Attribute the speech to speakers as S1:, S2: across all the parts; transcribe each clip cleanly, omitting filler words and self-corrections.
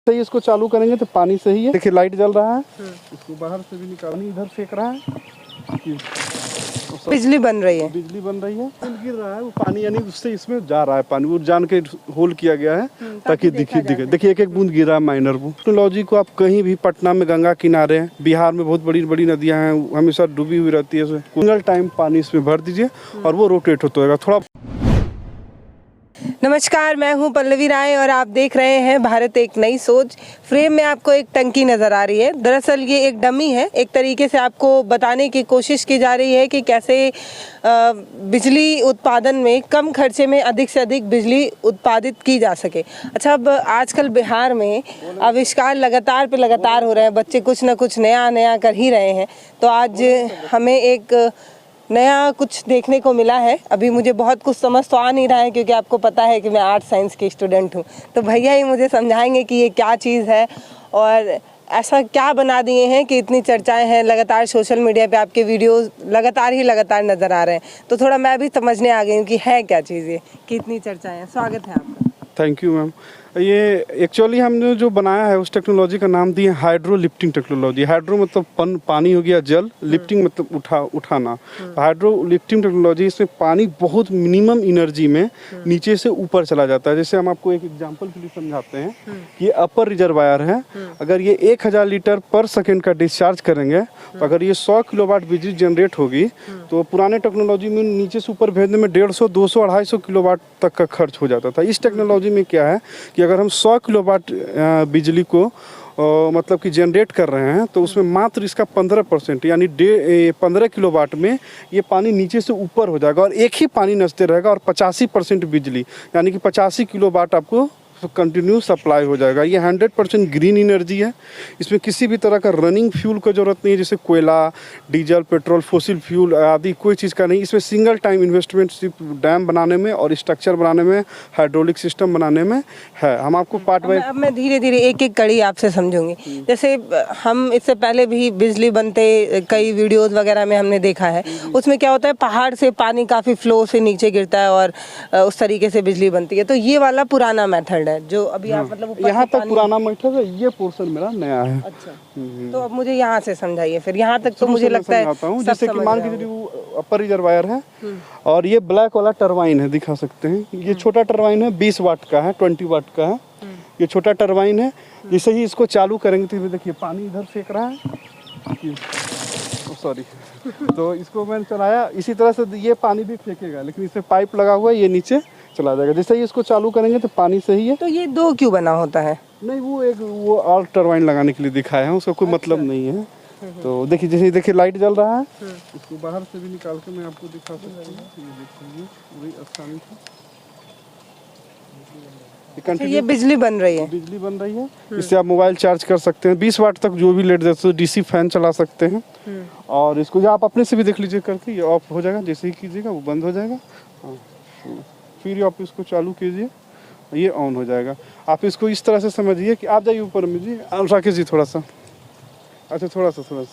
S1: सही इसको चालू करेंगे तो पानी सही है। देखिए लाइट जल रहा है, इसको बाहर से भी निकालनी, इधर फेंक रहा है,
S2: बिजली बन रही है,
S1: बिजली बन रही है, गिर रहा है वो पानी, यानी उससे इसमें जा रहा है पानी, वो जान के होल किया गया है ताकि दिखे। देखिए एक एक बूंद गिरा है, माइनर वो। टेक्नोलॉजी को आप कहीं भी, पटना में गंगा किनारे हैं, बिहार में बहुत बड़ी बड़ी नदियां हैं, हमेशा डूबी हुई रहती है, सिंगल टाइम पानी इसमें भर दीजिए और वो रोटेट होता रहेगा थोड़ा।
S2: नमस्कार, मैं हूं पल्लवी राय और आप देख रहे हैं भारत एक नई सोच। फ्रेम में आपको एक टंकी नज़र आ रही है। दरअसल ये एक डमी है। एक तरीके से आपको बताने की कोशिश की जा रही है कि कैसे बिजली उत्पादन में कम खर्चे में अधिक से अधिक बिजली उत्पादित की जा सके। अच्छा, अब आजकल बिहार में आविष्कार लगातार हो रहे हैं। बच्चे कुछ ना कुछ नया कर ही रहे हैं। तो आज हमें एक नया कुछ देखने को मिला है। अभी मुझे बहुत कुछ समझ तो आ नहीं रहा है, क्योंकि आपको पता है कि मैं आर्ट साइंस की स्टूडेंट हूँ। तो भैया ही मुझे समझाएंगे कि ये क्या चीज़ है और ऐसा क्या बना दिए हैं कि इतनी चर्चाएं हैं। लगातार सोशल मीडिया पे आपके वीडियोस लगातार नज़र आ रहे हैं। तो थोड़ा मैं भी समझने आ गई हूँ कि है क्या चीज़ ये, कि इतनी चर्चाएं हैं। स्वागत है आपका।
S1: Thank you ma'am. ये एक्चुअली हमने जो बनाया है उस टेक्नोलॉजी का नाम दिया हाइड्रो लिफ्टिंग टेक्नोलॉजी। हाइड्रो मतलब पानी हो गया जल, लिफ्टिंग मतलब उठाना। हाइड्रो लिफ्टिंग टेक्नोलॉजी, इसमें पानी बहुत मिनिमम एनर्जी में नीचे से ऊपर चला जाता है। जैसे हम आपको एक एग्जांपल के लिए समझाते हैं कि ये अपर रिजर्वायर है। अगर ये 1000 लीटर पर सेकेंड का डिस्चार्ज करेंगे तो अगर ये 100 किलोवाट बिजली जनरेट होगी तो पुराने टेक्नोलॉजी में नीचे से ऊपर भेजने में 150, 200, 250 किलोवाट तक का खर्च हो जाता था। इस टेक्नोलॉजी में क्या है कि अगर हम 100 किलोवाट बिजली को मतलब कि जनरेट कर रहे हैं तो उसमें मात्र इसका 15% यानी 15 किलोवाट में ये पानी नीचे से ऊपर हो जाएगा और एक ही पानी नचते रहेगा और 85% बिजली यानी कि 85 किलोवाट आपको कंटिन्यू सप्लाई हो जाएगा। ये 100% ग्रीन एनर्जी है। इसमें किसी भी तरह का रनिंग फ्यूल का ज़रूरत नहीं है, जैसे कोयला, डीजल, पेट्रोल, फॉसिल फ्यूल आदि कोई चीज़ का नहीं। इसमें सिंगल टाइम इन्वेस्टमेंट सिर्फ डैम बनाने में और स्ट्रक्चर बनाने में, हाइड्रोलिक सिस्टम बनाने में है। हम आपको पार्ट बाय
S2: अब मैं धीरे धीरे एक एक कड़ी आपसे समझूंगी। जैसे हम इससे पहले भी बिजली बनते कई वीडियोस वगैरह में हमने देखा है। उसमें क्या होता है, पहाड़ से पानी काफ़ी फ्लो से नीचे गिरता है और उस तरीके से बिजली बनती है। तो ये वाला पुराना मेथड है जो अभी आप मतलब
S1: यहाँ तक पुराना मेथड है। ये पोर्शन मेरा नया है।
S2: अच्छा, तो अब मुझे यहाँ से समझाइए। फिर यहाँ तक तो मुझे लगता है
S1: जैसे कि मान के चलिए अपर रिजर्वायर है और ये ब्लैक वाला टरबाइन है, दिखा सकते हैं। ये छोटा टरबाइन है, 20 वाट का है, 20 वाट का है। ये छोटा टरबाइन है। जैसे ही इसको चालू करेंगे तो देखिए पानी इधर फेंक रहा है, सॉरी। तो इसको मैंने चलाया, इसी तरह से ये पानी भी फेंकेगा, लेकिन इसमें पाइप लगा हुआ है, ये नीचे चला जाएगा। जैसे ही इसको चालू करेंगे तो पानी सही है।
S2: तो ये दो क्यों बना होता है?
S1: नहीं, वो और टरबाइन लगाने के लिए दिखाया है, उसका कोई मतलब नहीं है। तो देखिए, जैसे लाइट जल रहा है, इसको बाहर से भी निकाल के मैं आपको दिखा सकता हूँ। ये देखिए वही आसानी से
S2: ये बिजली बन रही है।
S1: इससे आप मोबाइल चार्ज कर सकते हैं। 20 वाट तक जो भी लेट जाते हैं, डीसी फैन चला सकते हैं। और इसको आप अपने से भी देख लीजिए करके, ये ऑफ हो जाएगा। जैसे ही कीजिएगा वो बंद हो जाएगा। फिर आप इसको चालू कीजिए, ये ऑन हो जाएगा। आप इसको इस तरह से समझिए कि आप जाइए ऊपर में जी, राकेश जी थोड़ा सा, अच्छा थोड़ा सा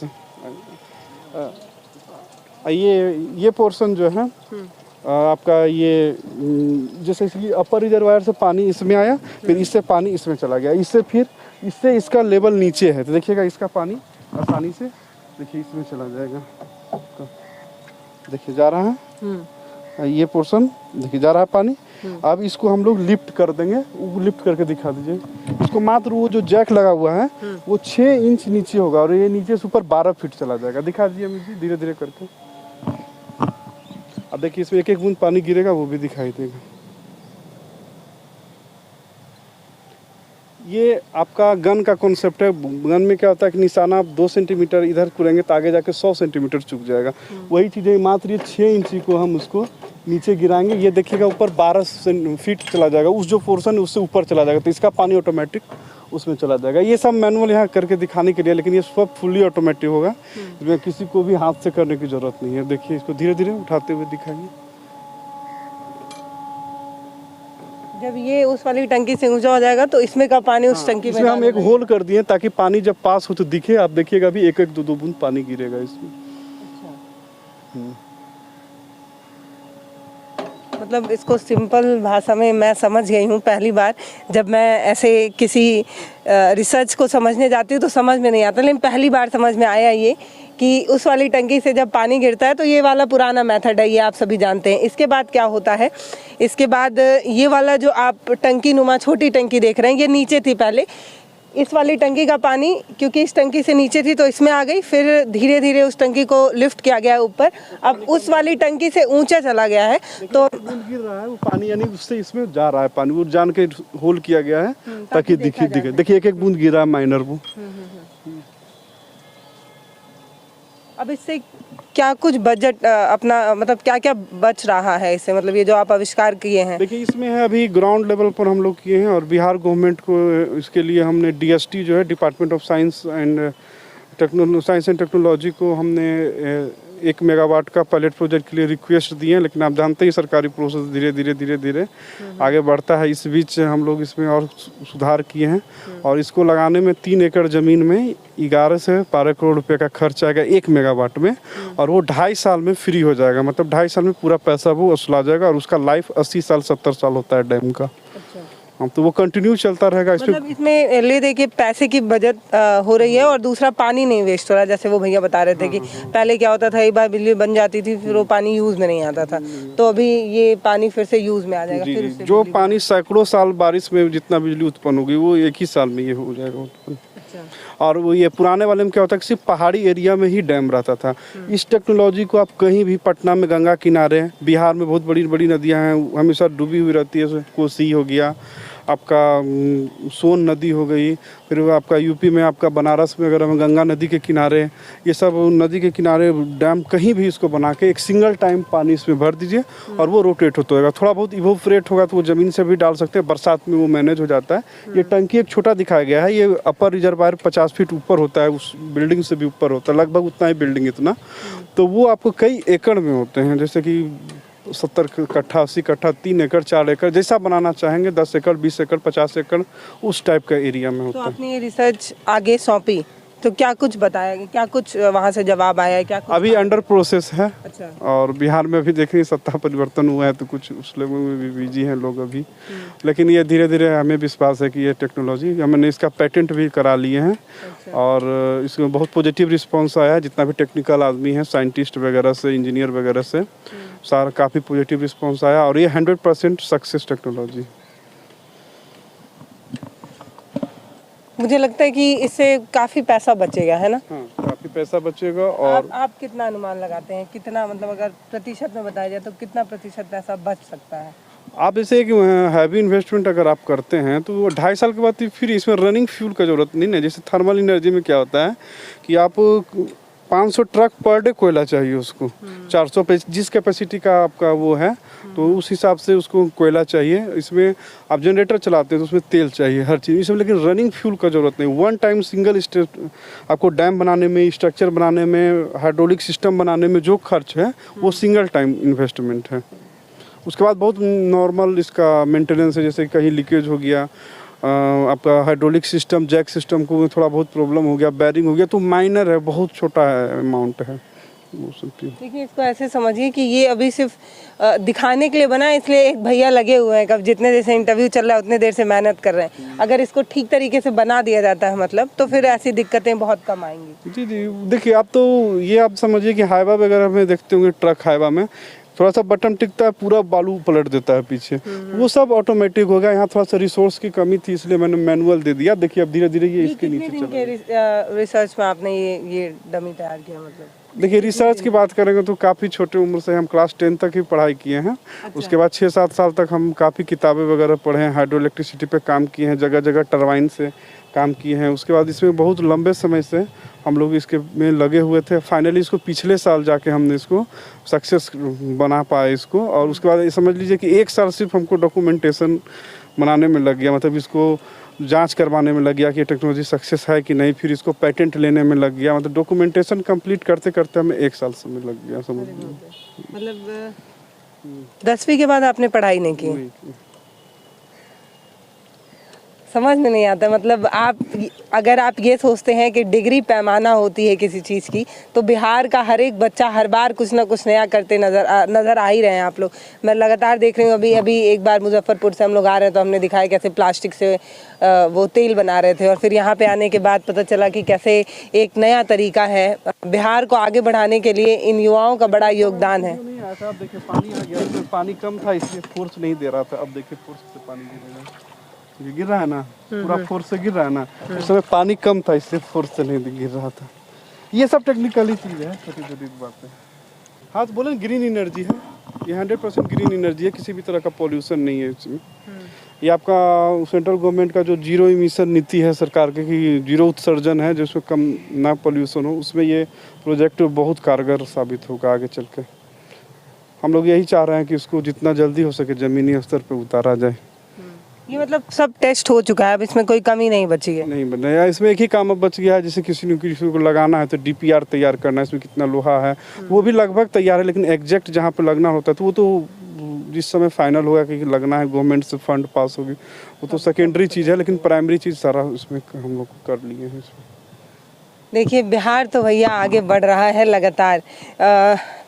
S1: ये पोर्शन जो है आपका, ये जैसे इसकी अपर रिजर्वायर से पानी इसमें आया, फिर इससे पानी इसमें चला गया, इससे इसका लेवल नीचे है। तो देखिएगा इसका पानी आसानी से देखिए इसमें चला जाएगा। तो देखिए जा रहा है, ये पोर्शन देखिए जा रहा है पानी। अब इसको हम लोग लिफ्ट कर देंगे, वो लिफ्ट करके दिखा दीजिए इसको। मात्र वो जो जैक लगा हुआ है वो 6 इंच नीचे होगा और ये नीचे से ऊपर 12 फीट चला जाएगा। दिखा दीजिए मुझे धीरे धीरे करके। अब देखिए इसमें एक एक बूंद पानी गिरेगा, वो भी दिखाई देगा। ये आपका गन का कॉन्सेप्ट है। गन में क्या होता है कि निशाना आप 2 सेंटीमीटर इधर करेंगे तो आगे जाके 100 सेंटीमीटर चुक जाएगा। वही चीज़ें मात्र ये 6 इंची को हम उसको नीचे गिराएंगे, ये देखिएगा ऊपर 12 फीट चला जाएगा। उस जो पोर्शन है उससे ऊपर चला जाएगा, तो इसका पानी ऑटोमेटिक उसमें चला जाएगा। ये सब मैनुअल यहाँ करके दिखाने के लिए, लेकिन ये सब फुली ऑटोमेटिक होगा। इसमें किसी को भी हाथ से करने की ज़रूरत नहीं है। देखिए इसको धीरे धीरे उठाते हुए दिखाइए।
S2: जब ये उस वाली टंकी से ऊंचा हो जाएगा तो इसमें का पानी उस टंकी में
S1: हम एक होल कर दिए ताकि पानी जब पास हो तो दिखे। आप देखिएगा अभी एक एक दो बूंद पानी गिरेगा इसमें।
S2: मतलब इसको सिंपल भाषा में मैं समझ गई हूँ पहली बार। जब मैं ऐसे किसी रिसर्च को समझने जाती हूँ तो समझ में नहीं आता, लेकिन पहली बार समझ में आया ये कि उस वाली टंकी से जब पानी गिरता है तो ये वाला पुराना मेथड है, ये आप सभी जानते हैं। इसके बाद क्या होता है, इसके बाद ये वाला जो आप टंकी नुमा छोटी टंकी देख रहे हैं, ये नीचे थी पहले। इस वाली टंकी का पानी क्योंकि इस टंकी से नीचे थी तो इसमें आ गई, फिर धीरे धीरे उस टंकी को लिफ्ट किया गया ऊपर, अब उस वाली टंकी से ऊंचा चला गया है। तो
S1: गिर रहा है वो पानी, यानी उससे इसमें जा रहा है पानी, वो जान के होल किया गया है ताकि दिखे। देखिए एक एक बूंद गिरा है, माइनर वो।
S2: अब इससे क्या कुछ बजट अपना मतलब क्या क्या बच रहा है इससे, मतलब ये जो आप आविष्कार किए हैं?
S1: देखिए इसमें है अभी ग्राउंड लेवल पर हम लोग किए हैं, और बिहार गवर्नमेंट को इसके लिए हमने DST जो है department of science and technology को हमने 1 मेगावाट का पायलट प्रोजेक्ट के लिए रिक्वेस्ट दिए हैं, लेकिन आप जानते हैं सरकारी प्रोसेस धीरे धीरे आगे बढ़ता है। इस बीच हम लोग इसमें और सुधार किए हैं, और इसको लगाने में 3 एकड़ ज़मीन में 11 से 12 करोड़ रुपए का खर्च आएगा 1 मेगावाट में, और वो 2.5 साल में फ्री हो जाएगा। मतलब 2.5 साल में पूरा पैसा वो वसूला जाएगा, और उसका लाइफ 80 साल 70 साल होता है डैम का। हाँ, तो वो कंटिन्यू चलता रहेगा।
S2: मतलब इसमें ले दे के पैसे की बचत हो रही है, और दूसरा पानी नहीं वेस्ट हो रहा। जैसे वो भैया बता रहे थे कि पहले क्या होता था, एक बार बिजली बन जाती थी फिर वो पानी यूज में नहीं आता था, तो अभी ये पानी फिर से यूज में आ जाएगा। फिर उससे
S1: जो पानी सैकड़ों साल बारिश में जितना बिजली उत्पन्न होगी वो 1 ही साल में ये हो जाएगा उत्पन्न। और वो ये पुराने वाले में क्या होता है कि सिर्फ पहाड़ी एरिया में ही डैम रहता था। इस टेक्नोलॉजी को आप कहीं भी, पटना में गंगा किनारे, बिहार में बहुत बड़ी बड़ी नदियां हैं हमेशा डूबी हुई रहती है, कोसी हो गया, आपका सोन नदी हो गई, फिर आपका यूपी में आपका बनारस में अगर हम गंगा नदी के किनारे, ये सब नदी के किनारे डैम कहीं भी इसको बना के एक सिंगल टाइम पानी इसमें भर दीजिए और वो रोटेट होता रहेगा। थोड़ा बहुत इवोपरेट होगा तो वो ज़मीन से भी डाल सकते हैं, बरसात में वो मैनेज हो जाता है। ये टंकी एक छोटा दिखाया गया है, ये अपर रिजर्वायर 50 फीट ऊपर होता है, उस बिल्डिंग से भी ऊपर होता है, लगभग उतना ही बिल्डिंग इतना। तो वो आपको कई एकड़ में होते हैं, जैसे कि 70 कट्ठा 80 कट्ठा 3 एकड़ 4 एकड़ जैसा बनाना चाहेंगे, 10 एकड़ 20 एकड़ 50 एकड़ उस टाइप का एरिया में होता है।
S2: तो आपने ये रिसर्च आगे सौंपी तो क्या कुछ बताया, क्या कुछ वहाँ से जवाब आया, क्या कुछ
S1: अभी अंडर प्रोसेस है।
S2: अच्छा।
S1: और बिहार में भी देखेंगे सत्ता परिवर्तन हुआ है तो कुछ उस लेवल में भी बिजी हैं लोग अभी, लेकिन ये धीरे धीरे हमें विश्वास है कि ये टेक्नोलॉजी, हमने इसका पेटेंट भी करा लिए हैं।
S2: अच्छा।
S1: और इसमें बहुत पॉजिटिव रिस्पॉन्स आया है, जितना भी टेक्निकल आदमी है, साइंटिस्ट वगैरह से, इंजीनियर वगैरह से, सारा काफ़ी पॉजिटिव रिस्पॉन्स आया, और ये 100% सक्सेस टेक्नोलॉजी।
S2: मुझे लगता है कि इससे काफी पैसा बचेगा, है ना?
S1: हाँ, काफ़ी पैसा बचेगा। और
S2: आप कितना अनुमान लगाते हैं, कितना मतलब अगर प्रतिशत में बताया जाए तो कितना प्रतिशत पैसा बच सकता है?
S1: आप जैसे कि हैवी इन्वेस्टमेंट अगर आप करते हैं तो 2.5 साल के बाद फिर इसमें रनिंग फ्यूल का जरूरत नहीं है। जैसे थर्मल एनर्जी में क्या होता है कि आप 500 ट्रक पर डे कोयला चाहिए उसको, 400 पे जिस कैपेसिटी का आपका वो है तो उस हिसाब से उसको कोयला चाहिए। इसमें आप जनरेटर चलाते हैं तो उसमें तेल चाहिए, हर चीज़ इसमें, लेकिन रनिंग फ्यूल का जरूरत नहीं। वन टाइम सिंगल आपको डैम बनाने में, स्ट्रक्चर बनाने में, हाइड्रोलिक सिस्टम बनाने में जो खर्च है वो सिंगल टाइम इन्वेस्टमेंट है। उसके बाद बहुत नॉर्मल इसका मेंटेनेंस है, जैसे कहीं लीकेज हो गया, आपका हाइड्रोलिक सिस्टम, जैक सिस्टम को थोड़ा बहुत प्रॉब्लम हो गया, बैरिंग हो गया, तो माइनर है, बहुत छोटा है अमाउंट है वो सब।
S2: देखिए इसको ऐसे समझिए कि ये अभी सिर्फ दिखाने के लिए बना है, इसलिए एक भैया लगे हुए हैं, कब जितने देर से इंटरव्यू चल रहा है उतने देर से मेहनत कर रहे हैं। अगर इसको ठीक तरीके से बना दिया जाता है मतलब, तो फिर ऐसी दिक्कतें बहुत कम आएंगी।
S1: जी जी, देखिए आप तो ये आप समझिए कि हाईवा वगैरह में देखते होंगे, ट्रक हाईवा में थोड़ा सा बटन टिकता है, पूरा बालू पलट देता है पीछे, वो सब ऑटोमेटिक हो गया। यहाँ थोड़ा सा रिसोर्स की कमी थी इसलिए मैंने मैनुअल दे दिया। देखिए अब धीरे धीरे ये इसके नीचे चल रहा है।
S2: रिसर्च में आपने ये डमी तैयार किया मतलब?
S1: देखिए रिसर्च की बात करेंगे तो काफ़ी छोटे उम्र से हम क्लास 10 तक ही पढ़ाई किए हैं। अच्छा। उसके बाद 6-7 साल तक हम काफ़ी किताबें वगैरह पढ़े हैं, हाइड्रो इलेक्ट्रिसिटी पे काम किए हैं, जगह जगह टरबाइन से काम किए हैं। उसके बाद इसमें बहुत लंबे समय से हम लोग इसके में लगे हुए थे। फाइनली इसको पिछले साल जाके हमने इसको सक्सेस बना पाए इसको। और उसके बाद ये समझ लीजिए कि 1 साल सिर्फ हमको डॉक्यूमेंटेशन बनाने में लग गया, मतलब इसको जांच करवाने में लग गया कि टेक्नोलॉजी सक्सेस है कि नहीं, फिर इसको पेटेंट लेने में लग गया, मतलब डॉक्यूमेंटेशन कंप्लीट करते करते हमें 1 साल समय लग गया समझ लीजिए।
S2: मतलब 10वीं के बाद आपने पढ़ाई नहीं की? समझ में नहीं आता। मतलब आप अगर आप ये सोचते हैं कि डिग्री पैमाना होती है किसी चीज़ की, तो बिहार का हर एक बच्चा हर बार कुछ ना कुछ नया करते नज़र आ ही रहे हैं आप लोग। मैं लगातार देख रही हूँ, अभी एक बार मुजफ्फरपुर से हम लोग आ रहे हैं तो हमने दिखाया कैसे प्लास्टिक से वो तेल बना रहे थे, और फिर यहाँ पे आने के बाद पता चला कि कैसे एक नया तरीका है। बिहार को आगे बढ़ाने के लिए इन युवाओं का बड़ा योगदान है।
S1: नहीं आया था, अब देखिए पानी आ गया, इसमें पानी कम था इसलिए फोर्स नहीं दे रहा था। अब देखिए फोर्स से पानी गिरेगा, ये गिर रहा है ना, पूरा फोर्स से गिर रहा है ना। उस समय पानी कम था इसलिए फोर्स से नहीं गिर रहा था। ये सब टेक्निकली चीज़ है, छोटी छोटी बातें। हाँ तो बोले ग्रीन एनर्जी है, ये 100% ग्रीन एनर्जी है, किसी भी तरह का पॉल्यूशन नहीं है इसमें। ये आपका सेंट्रल गवर्नमेंट का जो जीरो इमिशन नीति है सरकार की, कि जीरो उत्सर्जन है, जिसमें कम ना पॉल्यूशन हो, उसमें ये प्रोजेक्ट बहुत कारगर साबित होगा आगे चल के। हम लोग यही चाह रहे हैं कि इसको जितना जल्दी हो सके ज़मीनी स्तर पे उतारा जाए।
S2: ये मतलब सब टेस्ट हो चुका है, अब इसमें कोई कमी नहीं बची है।
S1: नहीं बना है, इसमें एक ही काम अब बच गया है, जैसे किसी को लगाना है तो डीपीआर तैयार करना है, इसमें कितना लोहा है वो भी लगभग तैयार है, लेकिन एग्जैक्ट जहाँ पे लगना होता है तो वो तो जिस समय फाइनल होगा कि लगना है, गवर्नमेंट से फंड पास होगी, वो तो सेकेंडरी चीज़ है, लेकिन प्राइमरी चीज़ सारा उसमें हम लोग कर लिए हैं इसमें।
S2: देखिए बिहार तो भैया आगे बढ़ रहा है लगातार।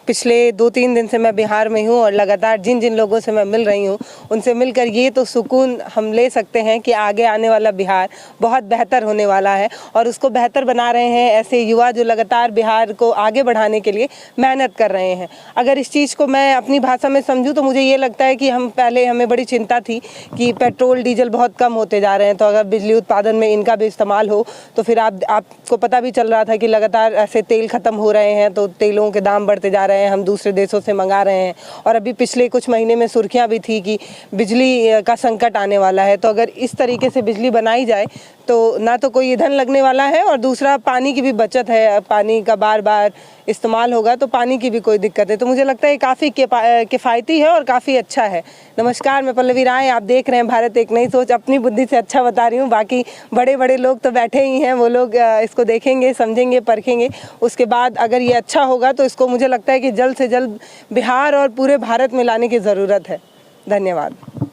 S2: पिछले 2-3 दिन से मैं बिहार में हूँ और लगातार जिन जिन लोगों से मैं मिल रही हूँ उनसे मिलकर ये तो सुकून हम ले सकते हैं कि आगे आने वाला बिहार बहुत बेहतर होने वाला है, और उसको बेहतर बना रहे हैं ऐसे युवा जो लगातार बिहार को आगे बढ़ाने के लिए मेहनत कर रहे हैं। अगर इस चीज़ को मैं अपनी भाषा में समझूँ तो मुझे ये लगता है कि हमें बड़ी चिंता थी कि पेट्रोल डीजल बहुत कम होते जा रहे हैं, तो अगर बिजली उत्पादन में इनका भी इस्तेमाल हो तो फिर आपको पता भी चल रहा था कि लगातार ऐसे तेल ख़त्म हो रहे हैं, तो तेलों के दाम बढ़ते जा रहे हैं, हम दूसरे देशों से मंगा रहे हैं, और अभी पिछले कुछ महीने में सुर्खियां भी थी कि बिजली का संकट आने वाला है। तो अगर इस तरीके से बिजली बनाई जाए तो ना तो कोई ईंधन लगने वाला है, और दूसरा पानी की भी बचत है, पानी का बार बार इस्तेमाल होगा तो पानी की भी कोई दिक्कत है। तो मुझे लगता है काफ़ी किफ़ायती है और काफ़ी अच्छा है। नमस्कार, मैं पल्लवी राय, आप देख रहे हैं भारत एक नई सोच। अपनी बुद्धि से अच्छा बता रही हूँ, बाकी बड़े बड़े लोग तो बैठे ही हैं, वो लोग इसको देखेंगे, समझेंगे, परखेंगे, उसके बाद अगर ये अच्छा होगा तो इसको मुझे लगता है कि जल्द से जल्द बिहार और पूरे भारत में लाने की ज़रूरत है। धन्यवाद।